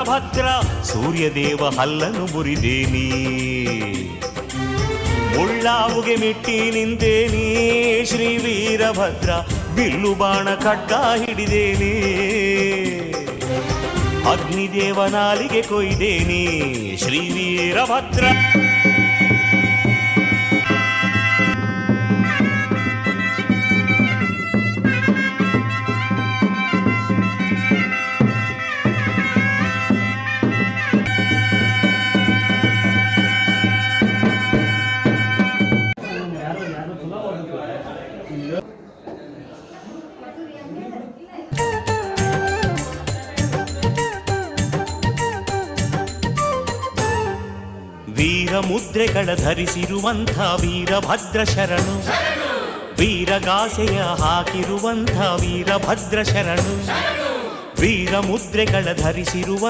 ಭದ್ರ ಸೂರ್ಯದೇವ ಹಲ್ಲನು ಮುರಿದೇನಿ, ಮುಳ್ಳಾವುಗೆ ಮೆಟ್ಟಿ ನಿಂತೇನಿ. ಶ್ರೀ ವೀರಭದ್ರ ಬಿಲ್ಲು ಬಾಣ ಖಡ್ಗ ಹಿಡಿದೇನಿ, ಅಗ್ನಿದೇವನಾಲಿಗೆ ಕೊಯ್ದೇನಿ. ಶ್ರೀ ವೀರಭದ್ರ ವೀರ ಮುದ್ರೆಗಳ ಧರಿಸಿರುವಂಥ ವೀರಭದ್ರ ಶರಣು, ವೀರಗಾಸೆಯ ಹಾಕಿರುವಂಥ ವೀರಭದ್ರ ಶರಣು, ವೀರ ಮುದ್ರೆಗಳ ಧರಿಸಿರುವ